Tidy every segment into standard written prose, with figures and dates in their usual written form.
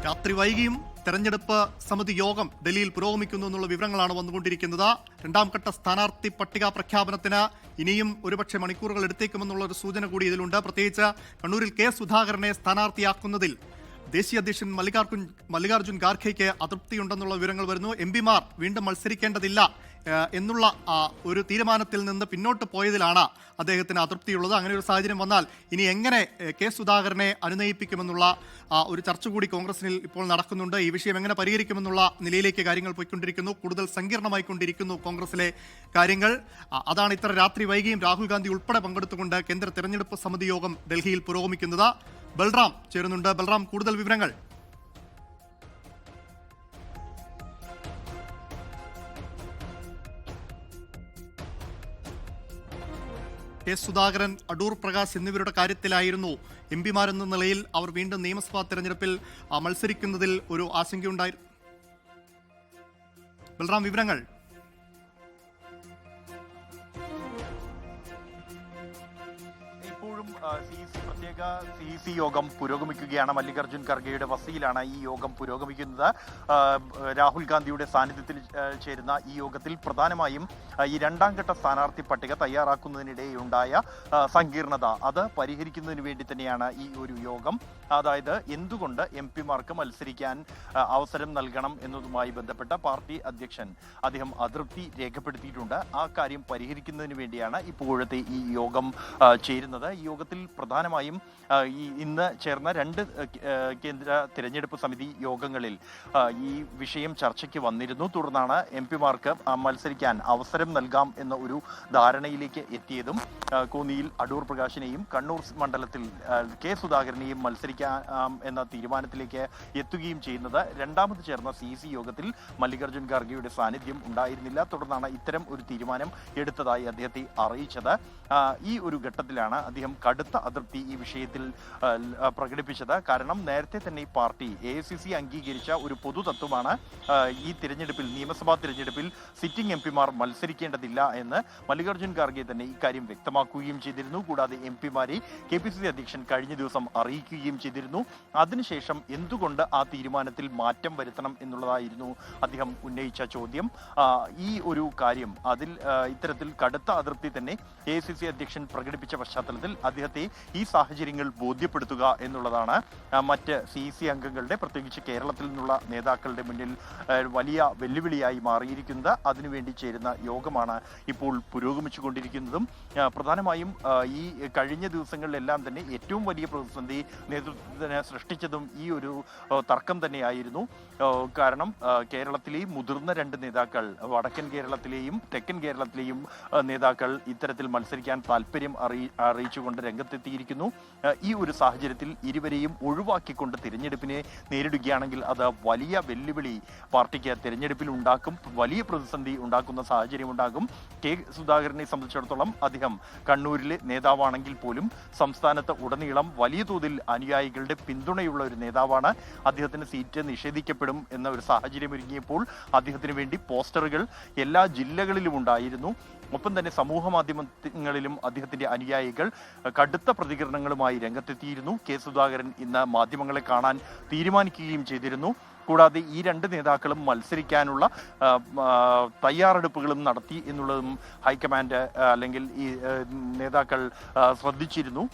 രാത്രി വൈകിയും തെരഞ്ഞെടുപ്പ് സമിതി യോഗം ഡൽഹിയിൽ പുരോഗമിക്കുന്നു എന്നുള്ള വിവരങ്ങളാണ് വന്നുകൊണ്ടിരിക്കുന്നത്. രണ്ടാം ഘട്ട സ്ഥാനാർത്ഥി പട്ടിക പ്രഖ്യാപനത്തിന് ഇനിയും ഒരുപക്ഷെ മണിക്കൂറുകൾ എടുത്തേക്കുമെന്നുള്ള ഒരു സൂചന കൂടി ഇതിലുണ്ട്. പ്രത്യേകിച്ച് കണ്ണൂരിൽ കെ സുധാകരനെ സ്ഥാനാർത്ഥിയാക്കുന്നതിൽ ദേശീയ അധ്യക്ഷൻ മല്ലികാർജുൻ ഖാർഗെയ്ക്ക് അതൃപ്തിയുണ്ടെന്നുള്ള വിവരങ്ങൾ വരുന്നു. എംപിമാർ വീണ്ടും മത്സരിക്കേണ്ടതില്ല എന്നുള്ള ഒരു തീരുമാനത്തിൽ നിന്ന് പിന്നോട്ട് പോയതിലാണ് അദ്ദേഹത്തിന് അതൃപ്തിയുള്ളത്. അങ്ങനെ ഒരു സാഹചര്യം വന്നാൽ ഇനി എങ്ങനെ കെ സുധാകരനെ അനുനയിപ്പിക്കുമെന്നുള്ള ഒരു ചർച്ച കൂടി കോൺഗ്രസിൽ ഇപ്പോൾ നടക്കുന്നുണ്ട്. ഈ വിഷയം എങ്ങനെ പരിഹരിക്കുമെന്നുള്ള നിലയിലേക്ക് കാര്യങ്ങൾ പോയിക്കൊണ്ടിരിക്കുന്നു. കൂടുതൽ സങ്കീർണമായിക്കൊണ്ടിരിക്കുന്നു കോൺഗ്രസിലെ കാര്യങ്ങൾ. അതാണ് ഇത്ര രാത്രി വൈകിയും രാഹുൽ ഗാന്ധി ഉൾപ്പെടെ പങ്കെടുത്തുകൊണ്ട് കേന്ദ്ര തെരഞ്ഞെടുപ്പ് സമിതി യോഗം ഡൽഹിയിൽ പുരോഗമിക്കുന്നത്. ബൽറാം ചേരുന്നുണ്ട്. ബൽറാം, കൂടുതൽ വിവരങ്ങൾ. കെ സുധാകരൻ, അടൂർ പ്രകാശ് എന്നിവരുടെ കാര്യത്തിലായിരുന്നു എംപിമാരെന്ന നിലയിൽ അവർ വീണ്ടും നിയമസഭാ തെരഞ്ഞെടുപ്പിൽ മത്സരിക്കുന്നതിൽ ഒരു ആശങ്കയുണ്ടായിരുന്നു. ബൽറാം, വിവരങ്ങൾ. പ്രത്യേക CEC യോഗം പുരോഗമിക്കുകയാണ്. മല്ലികാർജുൻ ഖർഗെയുടെ വസതിയിലാണ് ഈ യോഗം പുരോഗമിക്കുന്നത്. രാഹുൽ ഗാന്ധിയുടെ സാന്നിധ്യത്തിൽ ചേരുന്ന ഈ യോഗത്തിൽ പ്രധാനമായും ഈ രണ്ടാം ഘട്ട സ്ഥാനാർത്ഥി പട്ടിക തയ്യാറാക്കുന്നതിനിടെയുണ്ടായ സങ്കീർണത അത് പരിഹരിക്കുന്നതിന് വേണ്ടി തന്നെയാണ് ഈ ഒരു യോഗം. അതായത് എന്തുകൊണ്ട് MP-മാർക്ക് മത്സരിക്കാൻ അവസരം നൽകണം എന്നതുമായി ബന്ധപ്പെട്ട പാർട്ടി അധ്യക്ഷൻ അദ്ദേഹം അതൃപ്തി രേഖപ്പെടുത്തിയിട്ടുണ്ട്. ആ കാര്യം പരിഹരിക്കുന്നതിന് വേണ്ടിയാണ് ഇപ്പോഴത്തെ ഈ യോഗം ചേരുന്നത്. ഈ യോഗത്തിൽ പ്രധാനമായും ഇന്ന് ചേർന്ന 2 കേന്ദ്ര തിരഞ്ഞെടുപ്പ് സമിതി യോഗങ്ങളിൽ ഈ വിഷയം ചർച്ചയ്ക്ക് വന്നിരുന്നു. തുടർന്നാണ് MP-മാർക്ക് മത്സരിക്കാൻ അവസരം നൽകാം എന്ന ഒരു ധാരണയിലേക്ക് എത്തിയതും കോന്നിയിൽ അടൂർ പ്രകാശിനെയും കണ്ണൂർ മണ്ഡലത്തിൽ കെ സുധാകരനെയും മത്സരിക്കാം എന്ന തീരുമാനത്തിലേക്ക് എത്തുകയും ചെയ്യുന്നത്. രണ്ടാമത് ചേർന്ന CEC യോഗത്തിൽ മല്ലികാർജുൻ ഖാർഗെയുടെ സാന്നിധ്യം ഉണ്ടായിരുന്നില്ല. തുടർന്നാണ് ഇത്തരം ഒരു തീരുമാനം എടുത്തതായി അദ്ദേഹത്തെ അറിയിച്ചത്. ഈ ഒരു ഘട്ടത്തിലാണ് അദ്ദേഹം കടുത്ത അതൃപ്തി ഈ വിഷയത്തിൽ പ്രകടിപ്പിച്ചത്. കാരണം നേരത്തെ തന്നെ ഈ പാർട്ടി AICC അംഗീകരിച്ച ഒരു പൊതു തത്വമാണ് ഈ തിരഞ്ഞെടുപ്പിൽ, നിയമസഭാ തിരഞ്ഞെടുപ്പിൽ സിറ്റിംഗ് MP-മാർ മത്സരിക്കേണ്ടതില്ല എന്ന് മല്ലികാർജുൻ ഖാർഗെ തന്നെ ഇക്കാര്യം വ്യക്തമാക്കുകയും ചെയ്തിരുന്നു. കൂടാതെ MP-മാരെ KPCC അധ്യക്ഷൻ കഴിഞ്ഞ ദിവസം അറിയിക്കുകയും ചെയ്തിരുന്നു. അതിനുശേഷം എന്തുകൊണ്ട് ആ തീരുമാനത്തിൽ മാറ്റം വരുത്തണം എന്നുള്ളതായിരുന്നു അദ്ദേഹം ഉന്നയിച്ച ചോദ്യം. ഈ ഒരു കാര്യം അതിൽ ഇത്തരത്തിൽ കടുത്ത അതൃപ്തി തന്നെ AICC അധ്യക്ഷൻ പ്രകടിപ്പിച്ച പശ്ചാത്തലത്തിൽ അദ്ദേഹത്തെ ഈ സാഹചര്യങ്ങൾ ബോധ്യപ്പെടുത്തുക എന്നുള്ളതാണ് മറ്റ് CEC അംഗങ്ങളുടെ, പ്രത്യേകിച്ച് കേരളത്തിൽ നിന്നുള്ള നേതാക്കളുടെ മുന്നിൽ വലിയ വെല്ലുവിളിയായി മാറിയിരിക്കുന്നത്. അതിനുവേണ്ടി ചേരുന്ന യോഗമാണ് ഇപ്പോൾ പുരോഗമിച്ചുകൊണ്ടിരിക്കുന്നതും. പ്രധാനമായും ഈ കഴിഞ്ഞ ദിവസങ്ങളിലെല്ലാം തന്നെ ഏറ്റവും വലിയ പ്രതിസന്ധി നേതൃത്വത്തിന് സൃഷ്ടിച്ചതും ഈ ഒരു തർക്കം തന്നെയായിരുന്നു. കാരണം കേരളത്തിലെ മുതിർന്ന 2 നേതാക്കൾ, വടക്കൻ കേരളത്തിലെയും തെക്കൻ കേരളത്തിലെയും നേതാക്കൾ ഇത്തരത്തിൽ മത്സരിക്കാൻ താല്പര്യം അറിയിച്ചുകൊണ്ട് രംഗത്തെത്തിയിരിക്കുന്നു. ഈ ഒരു സാഹചര്യത്തിൽ ഇരുവരെയും ഒഴിവാക്കിക്കൊണ്ട് തിരഞ്ഞെടുപ്പിനെ നേരിടുകയാണെങ്കിൽ അത് വലിയ വെല്ലുവിളി പാർട്ടിക്ക് തിരഞ്ഞെടുപ്പിൽ ഉണ്ടാക്കും, വലിയ പ്രതിസന്ധി ഉണ്ടാക്കുന്ന സാഹചര്യം ഉണ്ടാകും. കെ സുധാകരനെ സംബന്ധിച്ചിടത്തോളം അദ്ദേഹം കണ്ണൂരിലെ നേതാവാണെങ്കിൽ പോലും സംസ്ഥാനത്ത് ഉടനീളം വലിയ തോതിൽ അനുയായികളുടെ പിന്തുണയുള്ള ഒരു നേതാവാണ്. അദ്ദേഹത്തിന് സീറ്റ് നിഷേധിക്കപ്പെടും എന്ന ഒരു സാഹചര്യം ഒരുങ്ങിയപ്പോൾ അദ്ദേഹത്തിന് വേണ്ടി പോസ്റ്ററുകൾ എല്ലാ ജില്ലകളിലും ഉണ്ടായിരുന്നു. ഒപ്പം തന്നെ സമൂഹ മാധ്യമങ്ങളിലും അദ്ദേഹത്തിന്റെ അനുയായികൾ കടുത്ത പ്രതികരണങ്ങളുമായി രംഗത്തെത്തിയിരുന്നു. കെ സുധാകരൻ ഇന്ന് മാധ്യമങ്ങളെ കാണാൻ തീരുമാനിക്കുകയും ചെയ്തിരുന്നു. കൂടാതെ ഈ 2 നേതാക്കളും മത്സരിക്കാനുള്ള തയ്യാറെടുപ്പുകളും നടത്തി എന്നുള്ളതും ഹൈക്കമാൻഡ് അല്ലെങ്കിൽ ഈ നേതാക്കൾ ശ്രദ്ധിച്ചിരുന്നു.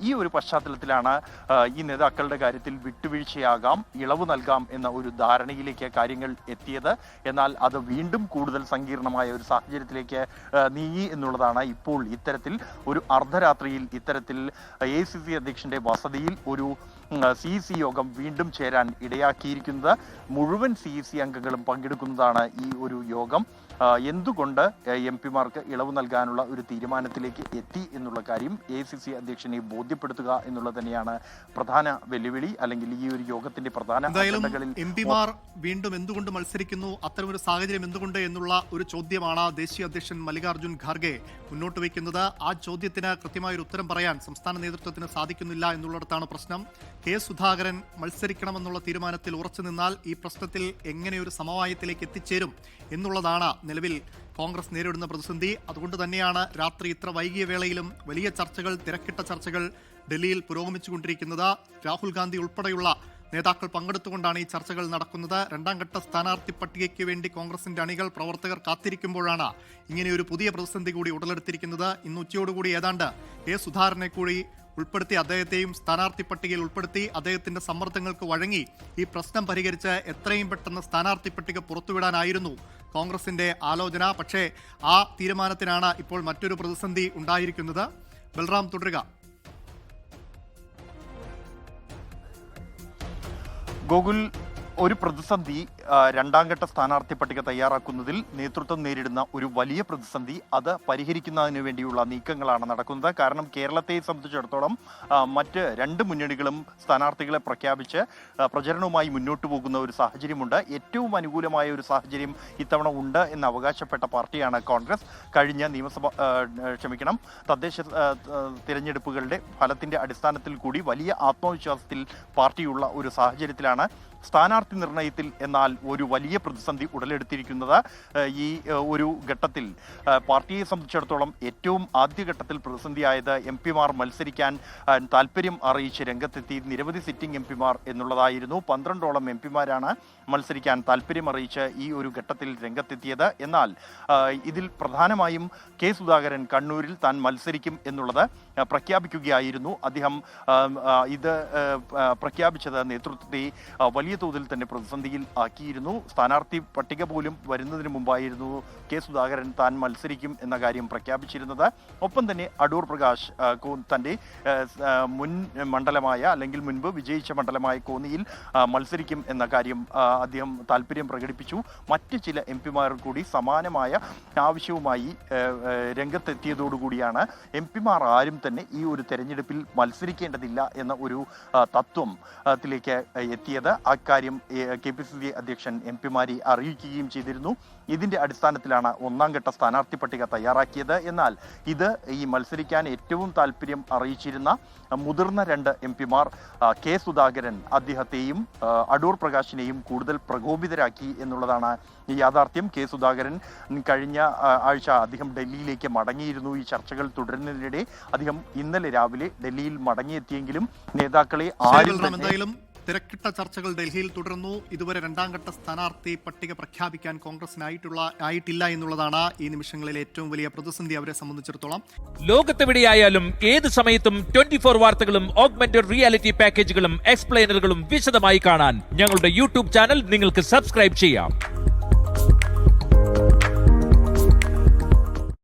ഈ ഒരു പശ്ചാത്തലത്തിലാണ് ഈ നേതാക്കളുടെ കാര്യത്തിൽ വിട്ടുവീഴ്ചയാകാം, ഇളവ് നൽകാം എന്ന ഒരു ധാരണയിലേക്ക് കാര്യങ്ങൾ എത്തിയത്. എന്നാൽ അത് വീണ്ടും കൂടുതൽ സങ്കീർണമായ ഒരു സാഹചര്യത്തിലേക്ക് നീങ്ങി എന്നുള്ളതാണ് ഇപ്പോൾ ഇത്തരത്തിൽ ഒരു അർദ്ധരാത്രിയിൽ ഇത്തരത്തിൽ AICC അധ്യക്ഷന്റെ വസതിയിൽ ഒരു CEC യോഗം വീണ്ടും ചേരാൻ ഇടയാക്കിയിരിക്കുന്നത്. മുഴുവൻ CEC അംഗങ്ങളും പങ്കെടുക്കുന്നതാണ് ഈ ഒരു യോഗം. എന്തുകൊണ്ട് MP-മാർക്ക് ഇളവ് നൽകാനുള്ള ഒരു തീരുമാനത്തിലേക്ക് എത്തി എന്നുള്ള കാര്യം AICC അധ്യക്ഷനെ ബോധ്യപ്പെടുത്തുക എന്നുള്ളത് തന്നെയാണ് പ്രധാന വെല്ലുവിളി, അല്ലെങ്കിൽ ഈ ഒരു യോഗത്തിന്റെ പ്രധാന അജണ്ടകളിൽ. MP-മാർ വീണ്ടും എന്തുകൊണ്ട് മത്സരിക്കുന്നു, അത്തരമൊരു സാഹചര്യം എന്തുകൊണ്ട് എന്നുള്ള ഒരു ചോദ്യമാണ് ദേശീയ അധ്യക്ഷൻ മല്ലികാർജുൻ ഖാർഗെ മുന്നോട്ട് വയ്ക്കുന്നത്. ആ ചോദ്യത്തിന് കൃത്യമായൊരു ഉത്തരം പറയാൻ സംസ്ഥാന നേതൃത്വത്തിന് സാധിക്കുന്നില്ല എന്നുള്ളിടത്താണ് പ്രശ്നം. കെ സുധാകരൻ മത്സരിക്കണമെന്നുള്ള തീരുമാനത്തിൽ ഉറച്ചു നിന്നാൽ ഈ പ്രശ്നത്തിൽ എങ്ങനെയൊരു സമവായത്തിലേക്ക് എത്തിച്ചേരും എന്നുള്ളതാണ് നിലവിൽ കോൺഗ്രസ് നേരിടുന്ന പ്രതിസന്ധി. അതുകൊണ്ട് തന്നെയാണ് രാത്രി ഇത്ര വൈകിയ വേളയിലും വലിയ ചർച്ചകൾ, തിരക്കിട്ട ചർച്ചകൾ ഡൽഹിയിൽ പുരോഗമിച്ചുകൊണ്ടിരിക്കുന്നത്. രാഹുൽ ഗാന്ധി ഉൾപ്പെടെയുള്ള നേതാക്കൾ പങ്കെടുത്തുകൊണ്ടാണ് ഈ ചർച്ചകൾ നടക്കുന്നത്. രണ്ടാം ഘട്ട സ്ഥാനാർത്ഥി പട്ടികയ്ക്ക് വേണ്ടി കോൺഗ്രസിന്റെ അണികൾ പ്രവർത്തകർ കാത്തിരിക്കുമ്പോഴാണ് ഇങ്ങനെയൊരു പുതിയ പ്രതിസന്ധി കൂടി ഉടലെടുത്തിരിക്കുന്നത്. ഇന്ന് ഉച്ചയോടുകൂടി ഏതാണ്ട് എ സുധാകരനെ കൂടി ഉൾപ്പെടുത്തി, അദ്ദേഹത്തെയും സ്ഥാനാർത്ഥി പട്ടികയിൽ ഉൾപ്പെടുത്തി, അദ്ദേഹത്തിന്റെ സമ്മർദ്ദങ്ങൾക്ക് വഴങ്ങി ഈ പ്രശ്നം പരിഹരിച്ച് എത്രയും പെട്ടെന്ന് സ്ഥാനാർത്ഥി പട്ടിക പുറത്തുവിടാനായിരുന്നു കോൺഗ്രസിന്റെ ആലോചന. പക്ഷേ ആ തീരുമാനത്തിനാണ് ഇപ്പോൾ മറ്റൊരു പ്രതിസന്ധി ഉണ്ടായിരിക്കുന്നത്. ബൽറാം, തുടരുക. ഗോകുൽ, ഒരു പ്രതിസന്ധി രണ്ടാം ഘട്ട സ്ഥാനാർത്ഥി പട്ടിക തയ്യാറാക്കുന്നതിൽ നേതൃത്വം നേരിടുന്ന ഒരു വലിയ പ്രതിസന്ധി, അത് പരിഹരിക്കുന്നതിന് വേണ്ടിയുള്ള നീക്കങ്ങളാണ് നടക്കുന്നത്. കാരണം കേരളത്തെ സംബന്ധിച്ചിടത്തോളം മറ്റ് രണ്ട് മുന്നണികളും സ്ഥാനാർത്ഥികളെ പ്രഖ്യാപിച്ച് പ്രചരണവുമായി മുന്നോട്ട് പോകുന്ന ഒരു സാഹചര്യമുണ്ട്. ഏറ്റവും അനുകൂലമായ ഒരു സാഹചര്യം ഇത്തവണ ഉണ്ട് എന്ന് അവകാശപ്പെട്ട പാർട്ടിയാണ് കോൺഗ്രസ്. കഴിഞ്ഞ തദ്ദേശ തിരഞ്ഞെടുപ്പുകളുടെ ഫലത്തിന്റെ അടിസ്ഥാനത്തിൽ കൂടി വലിയ ആത്മവിശ്വാസത്തിൽ പാർട്ടിയുള്ള ഒരു സാഹചര്യത്തിലാണ് സ്ഥാനാർത്ഥി നിർണയത്തിൽ എന്നാൽ ഒരു വലിയ പ്രതിസന്ധി ഉടലെടുത്തിരിക്കുന്നത്. ഈ ഒരു ഘട്ടത്തിൽ പാർട്ടിയെ സംബന്ധിച്ചിടത്തോളം ഏറ്റവും ആദ്യഘട്ടത്തിൽ പ്രതിസന്ധിയായത് എംപിമാർ മത്സരിക്കാൻ താല്പര്യം അറിയിച്ച് രംഗത്തെത്തി നിരവധി സിറ്റിംഗ് എംപിമാർ എന്നുള്ളതായിരുന്നു. 12ഓളം എംപിമാരാണ് മത്സരിക്കാൻ താല്പര്യം അറിയിച്ച് ഈ ഒരു ഘട്ടത്തിൽ രംഗത്തെത്തിയത്. എന്നാൽ ഇതിൽ പ്രധാനമായും കെ സുധാകരൻ കണ്ണൂരിൽ താൻ മത്സരിക്കും എന്നുള്ളത് പ്രഖ്യാപിക്കുകയായിരുന്നു. അദ്ദേഹം ഇത് പ്രഖ്യാപിച്ചത് നേതൃത്വത്തെ വലിയ തോതിൽ തന്നെ പ്രതിസന്ധിയിൽ ആക്കിയിരുന്നു. സ്ഥാനാർത്ഥി പട്ടിക പോലും വരുന്നതിന് മുമ്പായിരുന്നു കെ സുധാകരൻ താൻ മത്സരിക്കും എന്ന കാര്യം പ്രഖ്യാപിച്ചിരുന്നത്. ഒപ്പം തന്നെ അടൂർ പ്രകാശ് തന്റെ മുൻ മണ്ഡലമായ അല്ലെങ്കിൽ മുൻപ് വിജയിച്ച മണ്ഡലമായ കോന്നിയിൽ മത്സരിക്കും എന്ന കാര്യം അദ്ദേഹം താല്പര്യം പ്രകടിപ്പിച്ചു. മറ്റ് ചില എംപിമാർ കൂടി സമാനമായ ആവശ്യവുമായി രംഗത്തെത്തിയതോടുകൂടിയാണ് എംപിമാർ ആരും തന്നെ ഈ ഒരു തെരഞ്ഞെടുപ്പിൽ മത്സരിക്കേണ്ടതില്ല എന്ന ഒരു തത്വത്തിലേക്ക് എത്തിയത്. അക്കാര്യം KPCC അധ്യക്ഷൻ എംപിമാരെ അറിയിക്കുകയും ചെയ്തിരുന്നു. ഇതിന്റെ അടിസ്ഥാനത്തിലാണ് ഒന്നാം ഘട്ട സ്ഥാനാർത്ഥി പട്ടിക തയ്യാറാക്കിയത്. എന്നാൽ ഇത് ഈ മത്സരിക്കാൻ ഏറ്റവും താല്പര്യം അറിയിച്ചിരുന്ന മുതിർന്ന രണ്ട് എംപിമാർ കെ സുധാകരൻ അദ്ദേഹത്തെയും അടൂർ പ്രകാശിനെയും കൂടുതൽ പ്രകോപിതരാക്കി എന്നുള്ളതാണ് ഈ യാഥാർത്ഥ്യം. കെ സുധാകരൻ കഴിഞ്ഞ ആഴ്ച അദ്ദേഹം ഡൽഹിയിലേക്ക് മടങ്ങിയിരുന്നു. ഈ ചർച്ചകൾ തുടരുന്നതിനിടെ അദ്ദേഹം ഇന്നലെ രാവിലെ ഡൽഹിയിൽ മടങ്ങിയെത്തിയെങ്കിലും നേതാക്കളെ എന്തായാലും തിരക്കിട്ട ചർച്ചകൾ ഡൽഹിയിൽ തുടർന്നു. ഇതുവരെ രണ്ടാം ഘട്ട സ്ഥാനാർത്ഥി പട്ടിക പ്രഖ്യാപിക്കാൻ കോൺഗ്രസിനായിട്ടില്ല എന്നുള്ളതാണ് ഈ നിമിഷങ്ങളിലെ ഏറ്റവും വലിയ പ്രതിസന്ധി അവരെ സംബന്ധിച്ചിടത്തോളം. ലോകത്തെവിടെയായാലും ഏത് സമയത്തും 24 വാർത്തകളും ഓഗ്മെന്റഡ് റിയാലിറ്റി പാക്കേജുകളും എക്സ്പ്ലെയിനറുകളും വിശദമായി കാണാൻ ഞങ്ങളുടെ യൂട്യൂബ് ചാനൽ നിങ്ങൾക്ക് സബ്സ്ക്രൈബ് ചെയ്യാം.